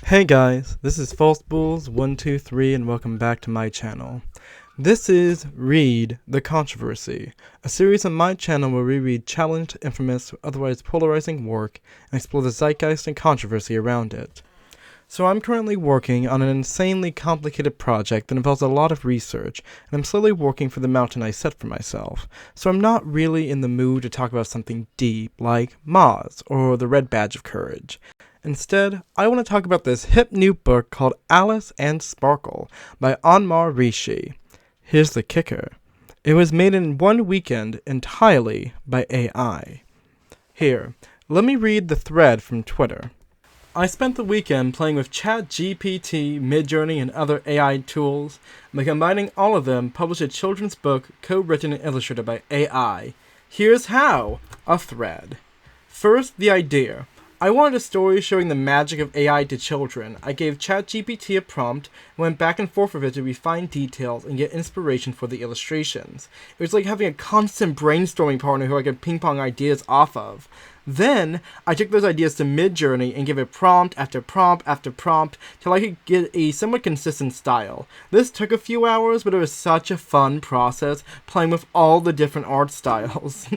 Hey guys, this is FalseBulls123 and welcome back to my channel. This is Read the Controversy, a series on my channel where we read challenged, infamous, or otherwise polarizing work and explore the zeitgeist and controversy around it. So I'm currently working on an insanely complicated project that involves a lot of research, and I'm slowly working for the mountain I set for myself, so I'm not really in the mood to talk about something deep like Moz or the Red Badge of Courage. Instead, I want to talk about this hip new book called Alice and Sparkle by Anmar Rishi. Here's the kicker. It was made in one weekend entirely by AI. Here, let me read the thread from Twitter. I spent the weekend playing with ChatGPT, Midjourney, and other AI tools, and by combining all of them, published a children's book co-written and illustrated by AI. Here's how! A thread. First, the idea. I wanted a story showing the magic of AI to children. I gave ChatGPT a prompt and went back and forth with it to refine details and get inspiration for the illustrations. It was like having a constant brainstorming partner who I could ping pong ideas off of. Then, I took those ideas to Midjourney and gave it prompt after prompt after prompt till I could get a somewhat consistent style. This took a few hours, but it was such a fun process playing with all the different art styles.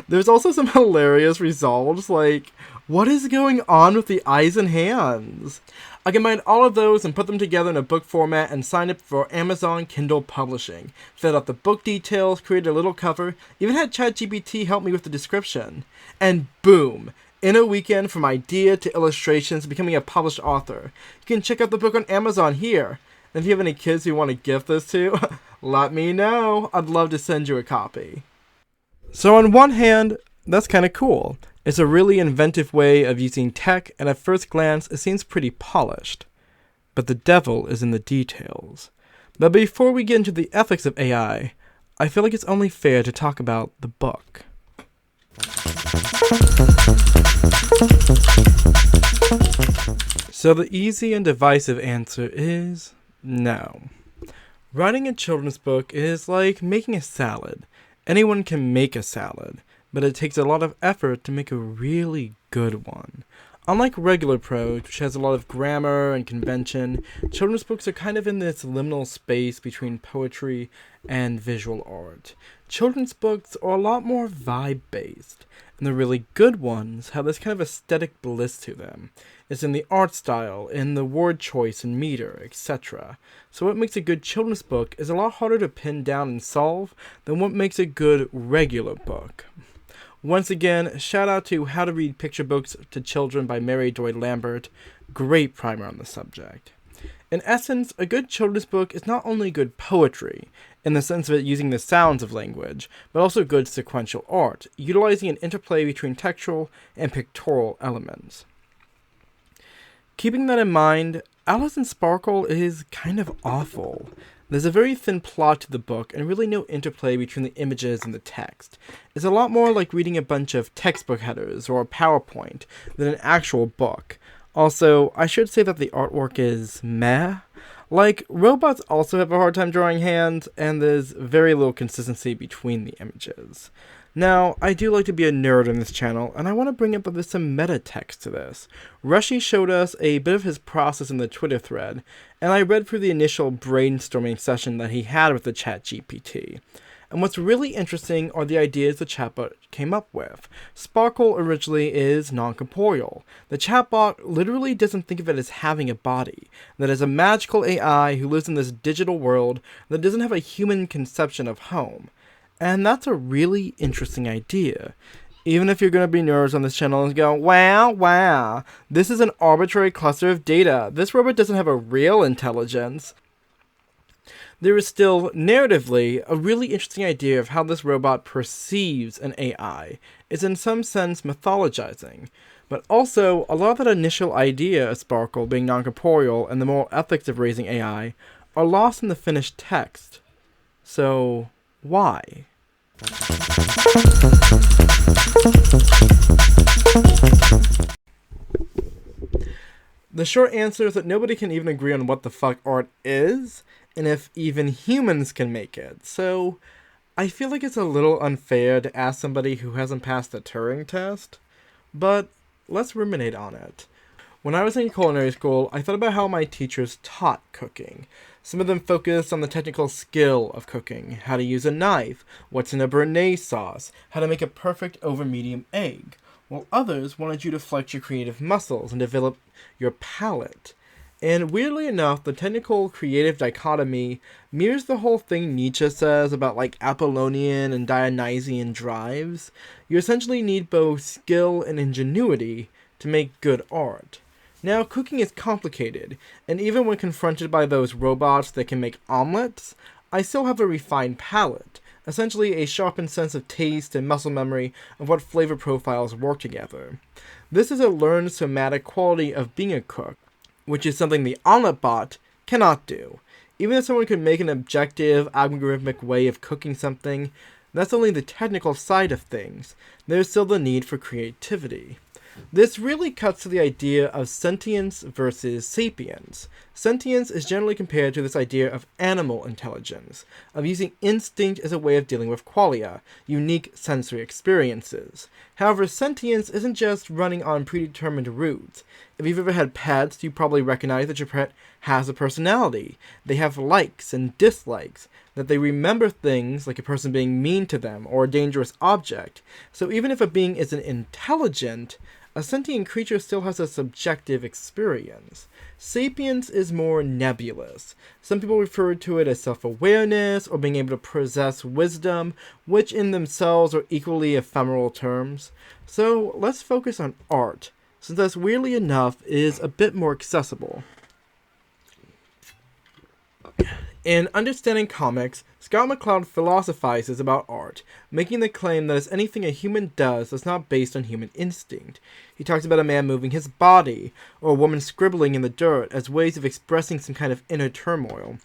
There's also some hilarious results, like, what is going on with the eyes and hands? I combined all of those and put them together in a book format and signed up for Amazon Kindle Publishing. Filled out the book details, created a little cover, even had ChatGPT help me with the description. And boom! In a weekend, from idea to illustrations, becoming a published author. You can check out the book on Amazon here. And if you have any kids you want to gift this to, let me know. I'd love to send you a copy. So on one hand, that's kind of cool. It's a really inventive way of using tech, and at first glance, it seems pretty polished. But the devil is in the details. But before we get into the ethics of AI, I feel like it's only fair to talk about the book. So the easy and divisive answer is no. Writing a children's book is like making a salad. Anyone can make a salad, but it takes a lot of effort to make a really good one. Unlike regular prose, which has a lot of grammar and convention, children's books are kind of in this liminal space between poetry and visual art. Children's books are a lot more vibe-based, and the really good ones have this kind of aesthetic bliss to them. It's in the art style, in the word choice and meter, etc. So what makes a good children's book is a lot harder to pin down and solve than what makes a good regular book. Once again, shout out to How to Read Picture Books to Children by Mary Joy Lambert. Great primer on the subject. In essence, a good children's book is not only good poetry, in the sense of it using the sounds of language, but also good sequential art, utilizing an interplay between textual and pictorial elements. Keeping that in mind, Alice and Sparkle is kind of awful. There's a very thin plot to the book, and really no interplay between the images and the text. It's a lot more like reading a bunch of textbook headers or a PowerPoint than an actual book. Also, I should say that the artwork is meh. Like, robots also have a hard time drawing hands, and there's very little consistency between the images. Now, I do like to be a nerd on this channel, and I want to bring up that there's some meta text to this. Rushy showed us a bit of his process in the Twitter thread, and I read through the initial brainstorming session that he had with the ChatGPT. And what's really interesting are the ideas the chatbot came up with. Sparkle originally is non-corporeal. The chatbot literally doesn't think of it as having a body, that is a magical AI who lives in this digital world that doesn't have a human conception of home. And that's a really interesting idea. Even if you're going to be nerds on this channel and go, wow, this is an arbitrary cluster of data. This robot doesn't have a real intelligence. There is still, narratively, a really interesting idea of how this robot perceives an AI. It's in some sense mythologizing. But also, a lot of that initial idea of Sparkle being non-corporeal and the moral ethics of raising AI are lost in the finished text. So, why? The short answer is that nobody can even agree on what the fuck art is, and if even humans can make it. So, I feel like it's a little unfair to ask somebody who hasn't passed the Turing test, but let's ruminate on it. When I was in culinary school, I thought about how my teachers taught cooking. Some of them focused on the technical skill of cooking, how to use a knife, what's in a béarnaise sauce, how to make a perfect over-medium egg, while others wanted you to flex your creative muscles and develop your palate. And weirdly enough, the technical creative dichotomy mirrors the whole thing Nietzsche says about like Apollonian and Dionysian drives. You essentially need both skill and ingenuity to make good art. Now, cooking is complicated, and even when confronted by those robots that can make omelets, I still have a refined palate, essentially a sharpened sense of taste and muscle memory of what flavor profiles work together. This is a learned somatic quality of being a cook, which is something the omelet bot cannot do. Even if someone could make an objective, algorithmic way of cooking something, that's only the technical side of things. There's still the need for creativity. This really cuts to the idea of sentience versus sapience. Sentience is generally compared to this idea of animal intelligence, of using instinct as a way of dealing with qualia, unique sensory experiences. However, sentience isn't just running on predetermined routes. If you've ever had pets, you probably recognize that your pet has a personality. They have likes and dislikes, that they remember things like a person being mean to them or a dangerous object. So even if a being isn't intelligent, a sentient creature still has a subjective experience. Sapience is more nebulous. Some people refer to it as self-awareness or being able to possess wisdom, which in themselves are equally ephemeral terms. So let's focus on art, since this weirdly enough is a bit more accessible. In Understanding Comics, Scott McCloud philosophizes about art, making the claim that it's anything a human does that's not based on human instinct. He talks about a man moving his body, or a woman scribbling in the dirt as ways of expressing some kind of inner turmoil,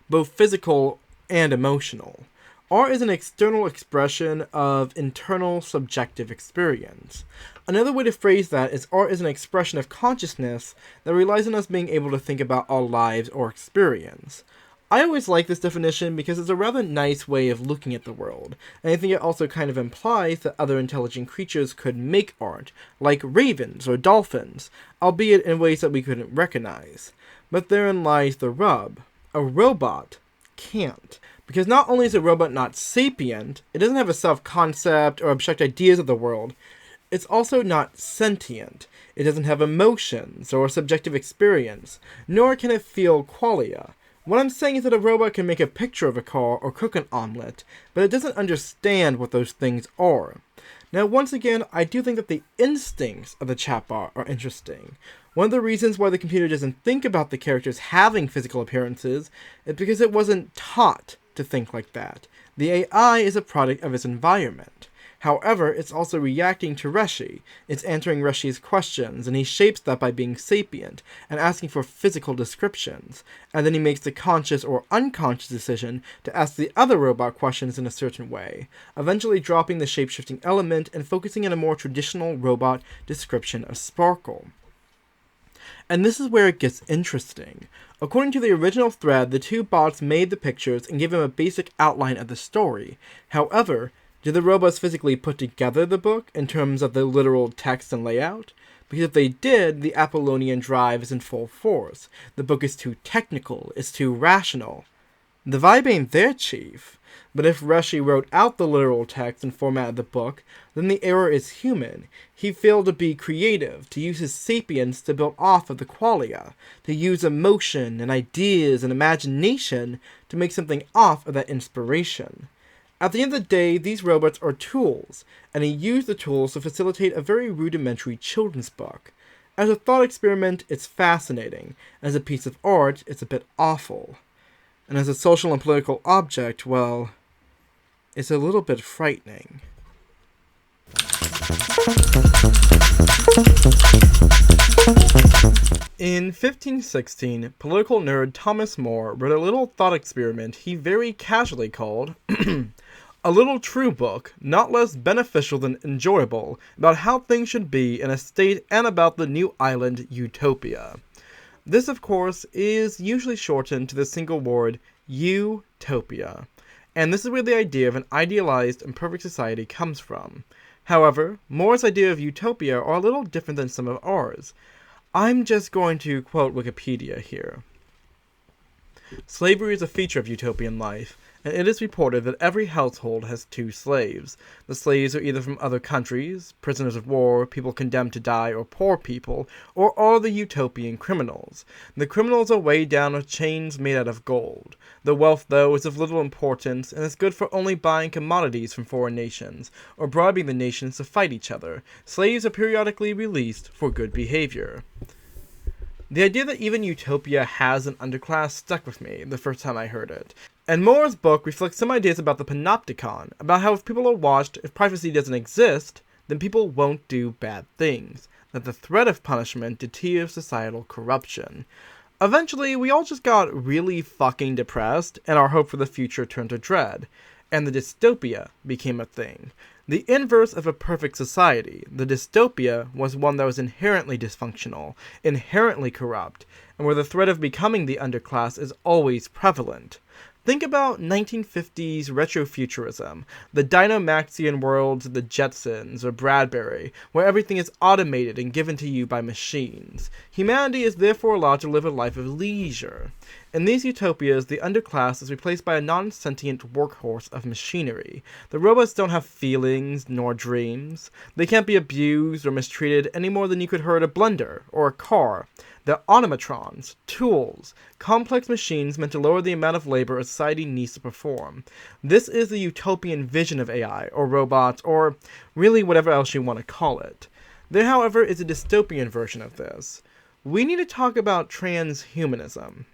both physical and emotional. Art is an external expression of internal subjective experience. Another way to phrase that is art is an expression of consciousness that relies on us being able to think about our lives or experience. I always like this definition because it's a rather nice way of looking at the world, and I think it also kind of implies that other intelligent creatures could make art, like ravens or dolphins, albeit in ways that we couldn't recognize. But therein lies the rub. A robot can't. Because not only is a robot not sapient, it doesn't have a self-concept or abstract ideas of the world, it's also not sentient. It doesn't have emotions or subjective experience, nor can it feel qualia. What I'm saying is that a robot can make a picture of a car or cook an omelet, but it doesn't understand what those things are. Now, once again, I do think that the instincts of the chatbot are interesting. One of the reasons why the computer doesn't think about the characters having physical appearances is because it wasn't taught to think like that. The AI is a product of its environment. However, it's also reacting to Reshi. It's answering Reshi's questions, and he shapes that by being sapient and asking for physical descriptions. And then he makes the conscious or unconscious decision to ask the other robot questions in a certain way, eventually dropping the shape-shifting element and focusing on a more traditional robot description of Sparkle. And this is where it gets interesting. According to the original thread, the two bots made the pictures and gave him a basic outline of the story. However, Do the robots physically put together the book in terms of the literal text and layout? Because if they did, the Apollonian drive is in full force. The book is too technical, it's too rational. The vibe ain't there, Chief. But if Rushy wrote out the literal text and formatted the book, then the error is human. He failed to be creative, to use his sapience to build off of the qualia, to use emotion and ideas and imagination to make something off of that inspiration. At the end of the day, these robots are tools, and he used the tools to facilitate a very rudimentary children's book. As a thought experiment, it's fascinating. As a piece of art, it's a bit awful. And as a social and political object, well, it's a little bit frightening. In 1516, political nerd Thomas More wrote a little thought experiment he very casually called a little true book, not less beneficial than enjoyable, about how things should be in a state and about the new island Utopia. This, of course, is usually shortened to the single word Utopia, and this is where the idea of an idealized and perfect society comes from. However, More's idea of utopia are a little different than some of ours. I'm just going to quote Wikipedia here. Slavery is a feature of utopian life, and it is reported that every household has 2 slaves. The slaves are either from other countries, prisoners of war, people condemned to die, or poor people, or are the utopian criminals. The criminals are weighed down with chains made out of gold. The wealth, though, is of little importance, and is good for only buying commodities from foreign nations, or bribing the nations to fight each other. Slaves are periodically released for good behavior. The idea that even Utopia has an underclass stuck with me the first time I heard it. And More's book reflects some ideas about the panopticon, about how if people are watched, if privacy doesn't exist, then people won't do bad things, that the threat of punishment deters societal corruption. Eventually, we all just got really fucking depressed, and our hope for the future turned to dread, and the dystopia became a thing. The inverse of a perfect society, the dystopia, was one that was inherently dysfunctional, inherently corrupt, and where the threat of becoming the underclass is always prevalent. Think about 1950s retrofuturism, the Dynamaxian worlds of the Jetsons or Bradbury, where everything is automated and given to you by machines. Humanity is therefore allowed to live a life of leisure. In these utopias, the underclass is replaced by a non-sentient workhorse of machinery. The robots don't have feelings nor dreams. They can't be abused or mistreated any more than you could hurt a blender or a car. They're automatrons, tools, complex machines meant to lower the amount of labor a society needs to perform. This is the utopian vision of AI, or robots, or really whatever else you want to call it. There, however, is a dystopian version of this. We need to talk about transhumanism.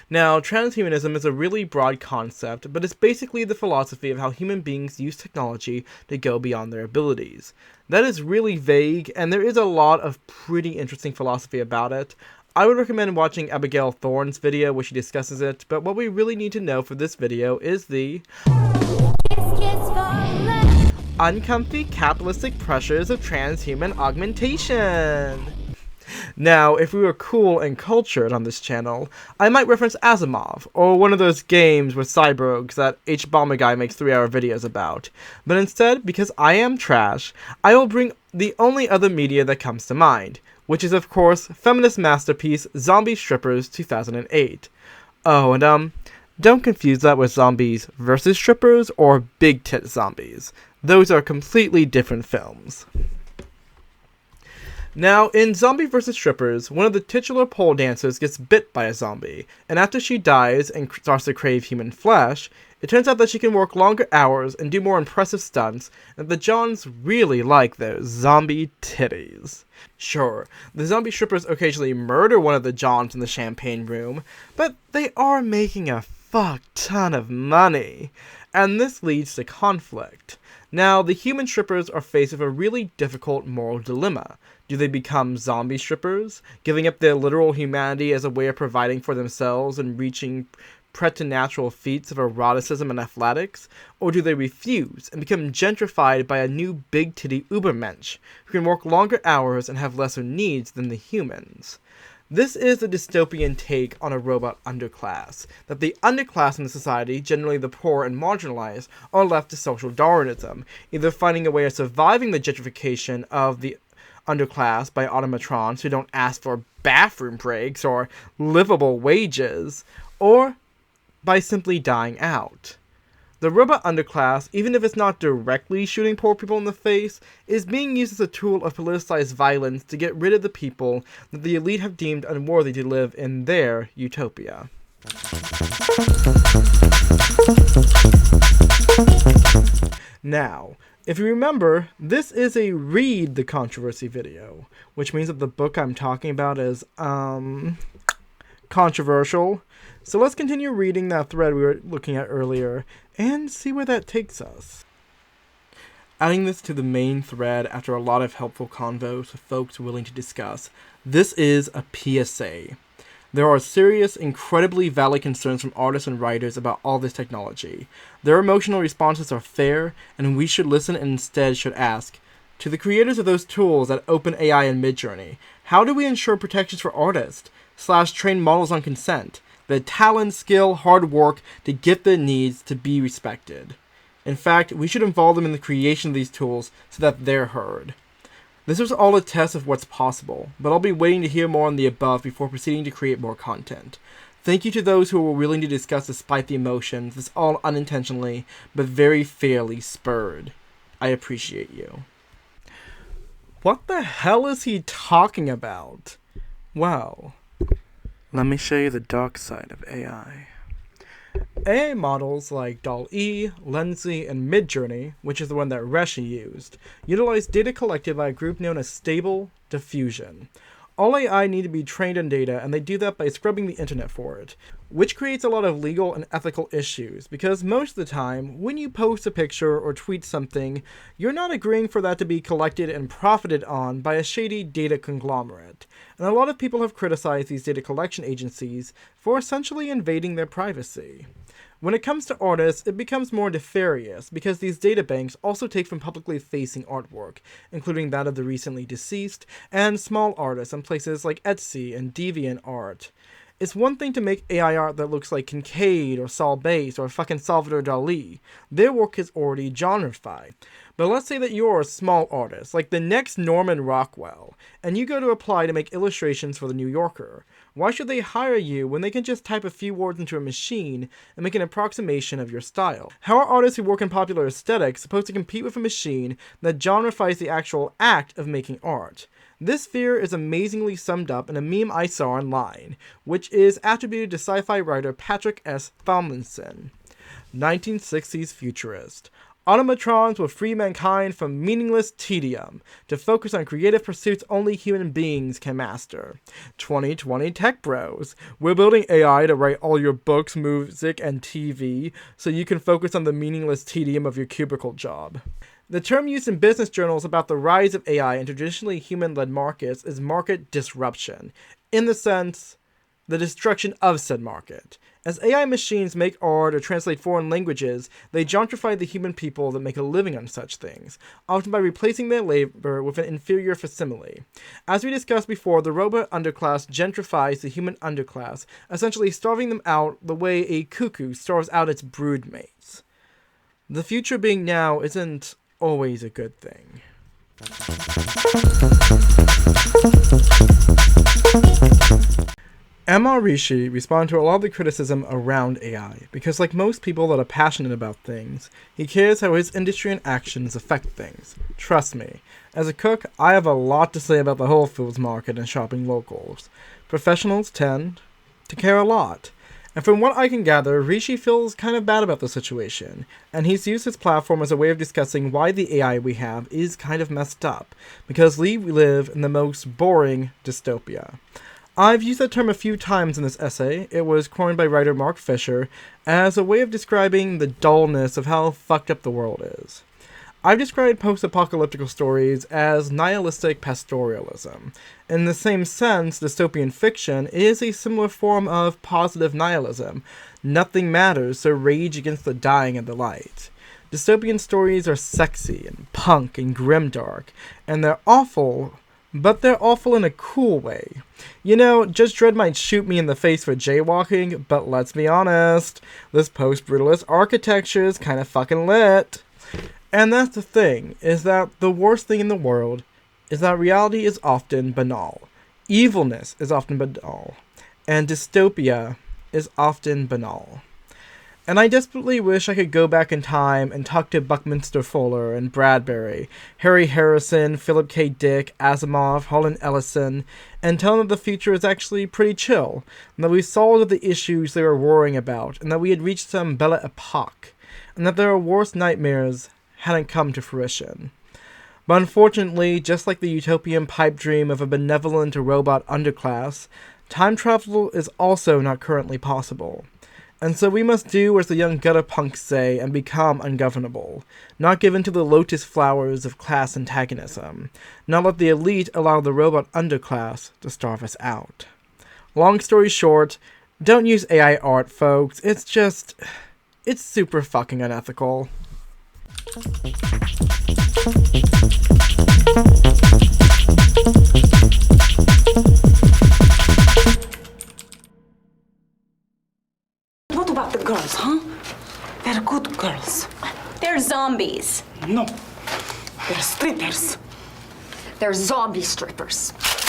Now, transhumanism is a really broad concept, but it's basically the philosophy of how human beings use technology to go beyond their abilities. That is really vague, and there is a lot of pretty interesting philosophy about it. I would recommend watching Abigail Thorne's video where she discusses it, but what we really need to know for this video is the uncomfy capitalistic pressures of transhuman augmentation. Now, if we were cool and cultured on this channel, I might reference Asimov, or one of those games with cyborgs that H-Bomber Guy makes 3-hour videos about. But instead, because I am trash, I will bring the only other media that comes to mind, which is of course feminist masterpiece Zombie Strippers 2008. Oh, and don't confuse that with Zombies versus Strippers or Big Tit Zombies. Those are completely different films. Now, in Zombie vs. Strippers, one of the titular pole dancers gets bit by a zombie, and after she dies and starts to crave human flesh, it turns out that she can work longer hours and do more impressive stunts, and the Johns really like their zombie titties. Sure, the zombie strippers occasionally murder one of the Johns in the champagne room, but they are making a fuck ton of money, and this leads to conflict. Now, the human strippers are faced with a really difficult moral dilemma. Do they become zombie strippers, giving up their literal humanity as a way of providing for themselves and reaching preternatural feats of eroticism and athletics? Or do they refuse and become gentrified by a new big-titty ubermensch who can work longer hours and have lesser needs than the humans? This is a dystopian take on a robot underclass, that the underclass in the society, generally the poor and marginalized, are left to social Darwinism, either finding a way of surviving the gentrification of the underclass by automatrons who don't ask for bathroom breaks or livable wages, or by simply dying out. The robot underclass, even if it's not directly shooting poor people in the face, is being used as a tool of politicized violence to get rid of the people that the elite have deemed unworthy to live in their utopia. Now, if you remember, this is a read the controversy video, which means that the book I'm talking about is, controversial. So let's continue reading that thread we were looking at earlier and see where that takes us. Adding this to the main thread after a lot of helpful convos with folks willing to discuss, this is a PSA. There are serious, incredibly valid concerns from artists and writers about all this technology. Their emotional responses are fair, and we should listen and instead should ask, to the creators of those tools at OpenAI and Midjourney, how do we ensure protections for artists, / train models on consent, the talent, skill, hard work to get their needs to be respected? In fact, we should involve them in the creation of these tools so that they're heard. This was all a test of what's possible, but I'll be waiting to hear more on the above before proceeding to create more content. Thank you to those who were willing to discuss despite the emotions, this all unintentionally, but very fairly spurred. I appreciate you. What the hell is he talking about? Well, let me show you the dark side of AI. AI models like DALL-E, Lensi, and Midjourney, which is the one that Reshi used, utilize data collected by a group known as Stable Diffusion. All AI need to be trained on data, and they do that by scrubbing the internet for it, which creates a lot of legal and ethical issues, because most of the time, when you post a picture or tweet something, you're not agreeing for that to be collected and profited on by a shady data conglomerate. And a lot of people have criticized these data collection agencies for essentially invading their privacy. When it comes to artists, it becomes more nefarious because these databanks also take from publicly facing artwork, including that of the recently deceased, and small artists on places like Etsy and DeviantArt. It's one thing to make AI art that looks like Kincaid or Saul Bass or fucking Salvador Dali. Their work is already genreified. But let's say that you're a small artist, like the next Norman Rockwell, and you go to apply to make illustrations for the New Yorker. Why should they hire you when they can just type a few words into a machine and make an approximation of your style? How are artists who work in popular aesthetics supposed to compete with a machine that genreifies the actual act of making art? This fear is amazingly summed up in a meme I saw online, which is attributed to sci-fi writer Patrick S. Tomlinson. 1960s futurist. Automatrons will free mankind from meaningless tedium to focus on creative pursuits only human beings can master. 2020 tech bros. We're building AI to write all your books, music, and TV so you can focus on the meaningless tedium of your cubicle job. The term used in business journals about the rise of AI in traditionally human-led markets is market disruption, in the sense, the destruction of said market. As AI machines make art or translate foreign languages, they gentrify the human people that make a living on such things, often by replacing their labor with an inferior facsimile. As we discussed before, the robot underclass gentrifies the human underclass, essentially starving them out the way a cuckoo starves out its broodmates. The future being now isn't always a good thing. MR Rishi responded to a lot of the criticism around AI, because like most people that are passionate about things, he cares how his industry and actions affect things. Trust me, as a cook, I have a lot to say about the Whole Foods market and shopping locals. Professionals tend to care a lot. And from what I can gather, Rishi feels kind of bad about the situation, and he's used his platform as a way of discussing why the AI we have is kind of messed up, because we live in the most boring dystopia. I've used that term a few times in this essay. It was coined by writer Mark Fisher as a way of describing the dullness of how fucked up the world is. I've described post-apocalyptic stories as nihilistic pastoralism. In the same sense, dystopian fiction is a similar form of positive nihilism. Nothing matters, so rage against the dying and the light. Dystopian stories are sexy and punk and grimdark, and they're awful but they're awful in a cool way. You know, Judge Dredd might shoot me in the face for jaywalking, but let's be honest, this post-brutalist architecture is kinda fucking lit. And that's the thing, is that the worst thing in the world is that reality is often banal. Evilness is often banal. And dystopia is often banal. And I desperately wish I could go back in time and talk to Buckminster Fuller and Bradbury, Harry Harrison, Philip K. Dick, Asimov, Harlan Ellison, and tell them that the future is actually pretty chill, and that we solved the issues they were worrying about, and that we had reached some Belle Epoque, and that their worst nightmares hadn't come to fruition. But unfortunately, just like the utopian pipe dream of a benevolent robot underclass, time travel is also not currently possible. And so we must do as the young gutter punks say and become ungovernable, not give in to the lotus flowers of class antagonism, not let the elite allow the robot underclass to starve us out. Long story short, don't use AI art, folks. It's super fucking unethical. What about the girls, huh? They're good girls. They're zombies. No, they're strippers. They're zombie strippers.